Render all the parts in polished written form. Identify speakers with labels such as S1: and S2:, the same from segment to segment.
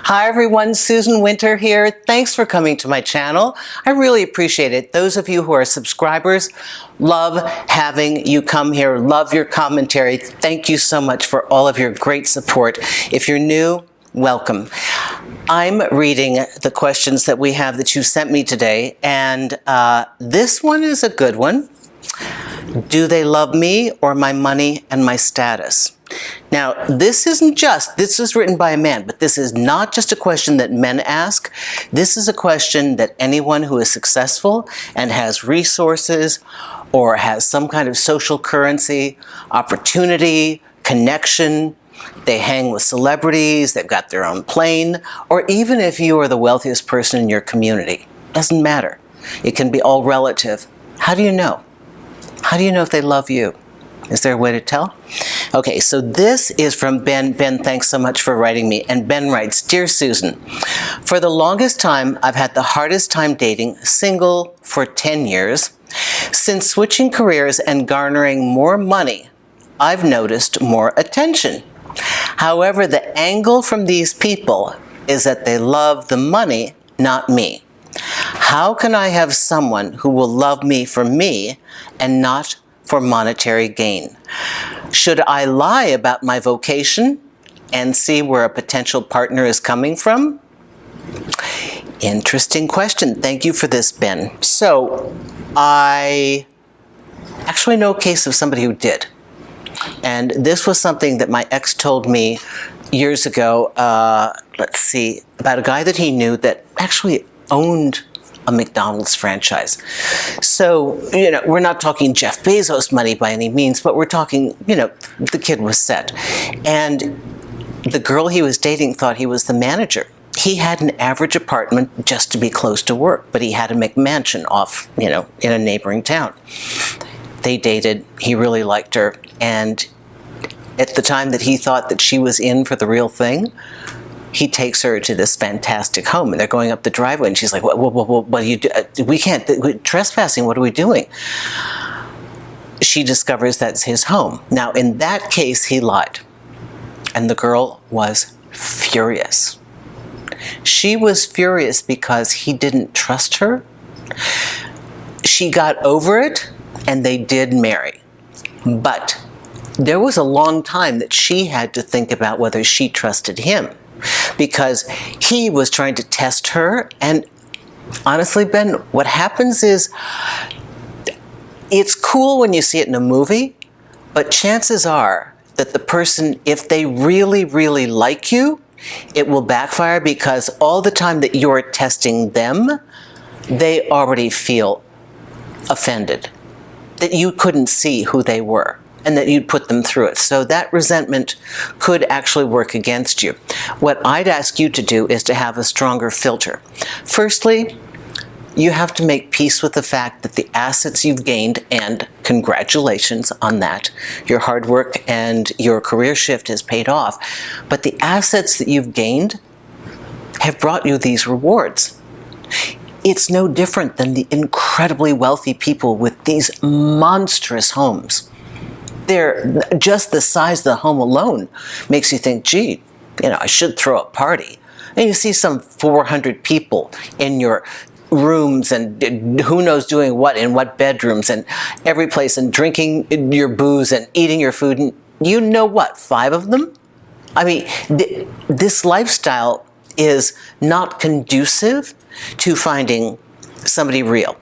S1: Hi everyone, Susan Winter here. Thanks for coming to my channel. I really appreciate it. Those of you who are subscribers, love having you come here, love your commentary. Thank you so much for all of your great support. If you're new, welcome. I'm reading the questions that we have that you sent me today, and this one is a good one. Do they love me or my money and my status? Now, this is written by a man, but this is not just a question that men ask. This is a question that anyone who is successful and has resources or has some kind of social currency, opportunity, connection, they hang with celebrities, they've got their own plane, or even if you are the wealthiest person in your community, doesn't matter. It can be all relative. How do you know? How do you know if they love you? Is there a way to tell? Okay, so this is from Ben. Ben, thanks so much for writing me. And Ben writes, Dear Susan, for the longest time, I've had the hardest time dating, single for 10 years. Since switching careers and garnering more money, I've noticed more attention. However, the angle from these people is that they love the money, not me. How can I have someone who will love me for me and not for monetary gain? Should I lie about my vocation and see where a potential partner is coming from? Interesting question. Thank you for this, Ben. So I actually know a case of somebody who did. And this was something that my ex told me years ago, let's see, about a guy that he knew that actually owned a McDonald's franchise. So, we're not talking Jeff Bezos money by any means, but we're talking, the kid was set. And the girl he was dating thought he was the manager. He had an average apartment just to be close to work, but he had a McMansion off, in a neighboring town. They dated, he really liked her, and at the time that he thought that she was in for the real thing, he takes her to this fantastic home, and they're going up the driveway, and she's like, what do you do? We can't, trespassing, what are we doing? She discovers that's his home. Now, in that case, he lied, and the girl was furious. She was furious because he didn't trust her. She got over it, and they did marry. But there was a long time that she had to think about whether she trusted him, because he was trying to test her. And honestly, Ben, what happens is, it's cool when you see it in a movie, but chances are that the person, if they really, really like you, it will backfire, because all the time that you're testing them, they already feel offended that you couldn't see who they were and that you'd put them through it. So that resentment could actually work against you. What I'd ask you to do is to have a stronger filter. Firstly, you have to make peace with the fact that the assets you've gained, and congratulations on that, your hard work and your career shift has paid off, but the assets that you've gained have brought you these rewards. It's no different than the incredibly wealthy people with these monstrous homes. They're just the size of the home alone makes you think, gee, I should throw a party. And you see some 400 people in your rooms, and who knows doing what in what bedrooms and every place, and drinking your booze and eating your food. And you know what, 5 of them? I mean, this lifestyle is not conducive to finding somebody real.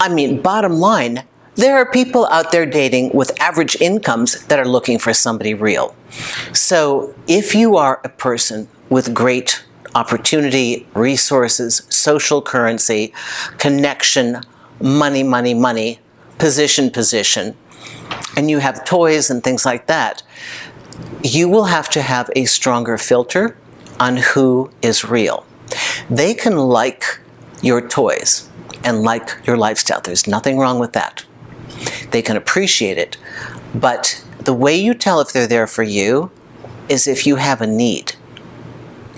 S1: I mean, bottom line, there are people out there dating with average incomes that are looking for somebody real. So if you are a person with great opportunity, resources, social currency, connection, money, position, and you have toys and things like that, you will have to have a stronger filter on who is real. They can like your toys and like your lifestyle. There's nothing wrong with that. They can appreciate it. But the way you tell if they're there for you is if you have a need.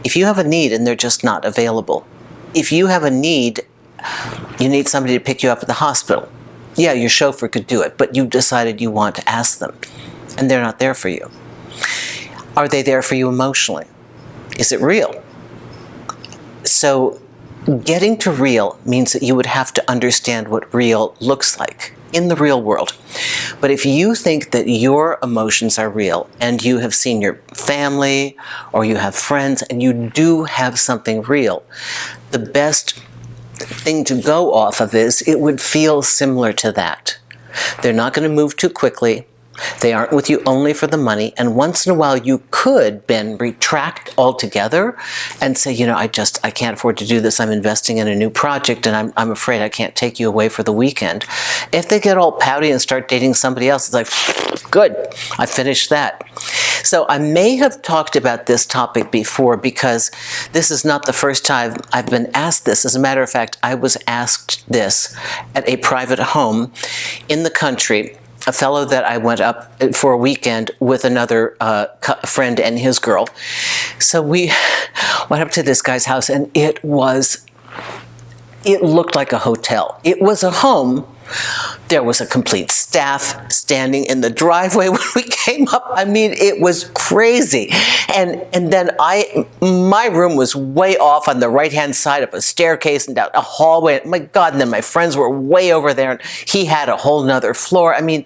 S1: If you have a need and they're just not available. If you have a need, you need somebody to pick you up at the hospital. Yeah, your chauffeur could do it, but you decided you want to ask them, and they're not there for you. Are they there for you emotionally? Is it real? So getting to real means that you would have to understand what real looks like in the real world. But if you think that your emotions are real and you have seen your family or you have friends and you do have something real, the best thing to go off of is it would feel similar to that. They're not going to move too quickly. They aren't with you only for the money. And once in a while, you could, Ben, retract altogether and say, I can't afford to do this. I'm investing in a new project and I'm afraid I can't take you away for the weekend. If they get all pouty and start dating somebody else, it's like, good, I finished that. So I may have talked about this topic before because this is not the first time I've been asked this. As a matter of fact, I was asked this at a private home in the country. A fellow that I went up for a weekend with another friend and his girl. So we went up to this guy's house and it looked like a hotel. It was a home. There was a complete staff standing in the driveway when we came up. I mean, it was crazy. And then my room was way off on the right-hand side of a staircase and down a hallway. My God, and then my friends were way over there and he had a whole nother floor. I mean,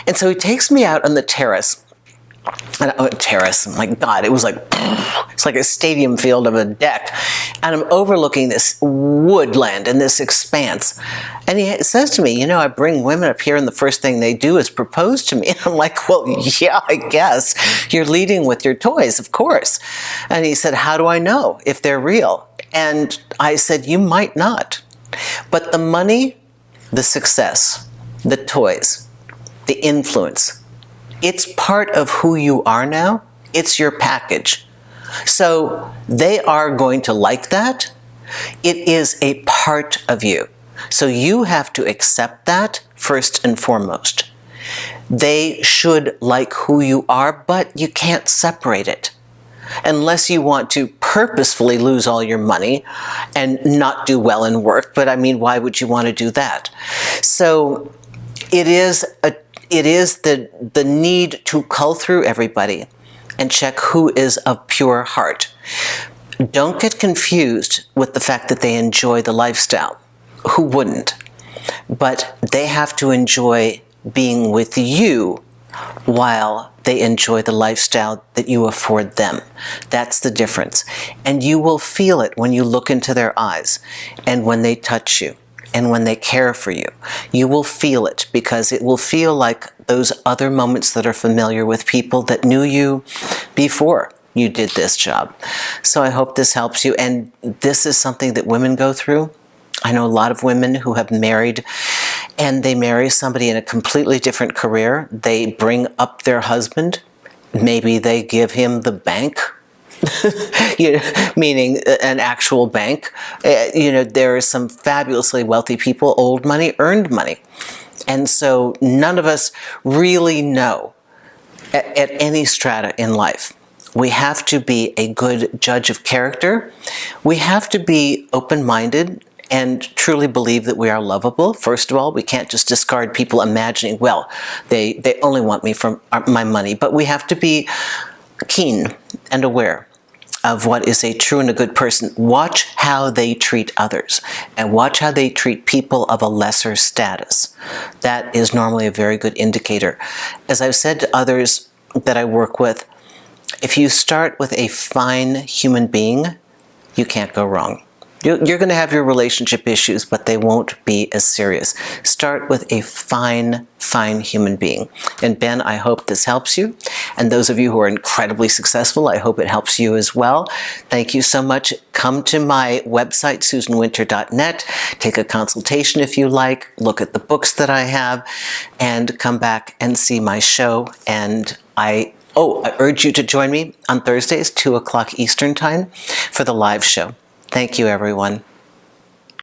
S1: and so he takes me out on the terrace. My God, it was like, it's like a stadium field of a deck. And I'm overlooking this woodland and this expanse. And he says to me, I bring women up here and the first thing they do is propose to me. And I'm like, well, yeah, I guess. You're leading with your toys, of course. And he said, how do I know if they're real? And I said, you might not. But the money, the success, the toys, the influence, it's part of who you are now. It's your package. So they are going to like that. It is a part of you. So you have to accept that first and foremost. They should like who you are, but you can't separate it. Unless you want to purposefully lose all your money and not do well in work. But I mean, why would you want to do that? So it is the need to cull through everybody and check who is of pure heart. Don't get confused with the fact that they enjoy the lifestyle. Who wouldn't? But they have to enjoy being with you while they enjoy the lifestyle that you afford them. That's the difference. And you will feel it when you look into their eyes and when they touch you. And when they care for you, you will feel it because it will feel like those other moments that are familiar with people that knew you before you did this job. So I hope this helps you. And this is something that women go through. I know a lot of women who have married and they marry somebody in a completely different career. They bring up their husband. Maybe they give him the bank. Meaning an actual bank. There are some fabulously wealthy people, old money, earned money. And so none of us really know at any strata in life. We have to be a good judge of character. We have to be open-minded and truly believe that we are lovable. First of all, we can't just discard people imagining, well, they only want me for my money. But we have to be keen and aware of what is a true and a good person. Watch how they treat others and watch how they treat people of a lesser status. That is normally a very good indicator. As I've said to others that I work with, if you start with a fine human being, you can't go wrong. You're going to have your relationship issues, but they won't be as serious. Start with a fine human being. And Ben, I hope this helps you. And those of you who are incredibly successful, I hope it helps you as well. Thank you so much. Come to my website, susanwinter.net. Take a consultation if you like. Look at the books that I have. And come back and see my show. And I urge you to join me on Thursdays, 2 o'clock Eastern Time, for the live show. Thank you, everyone.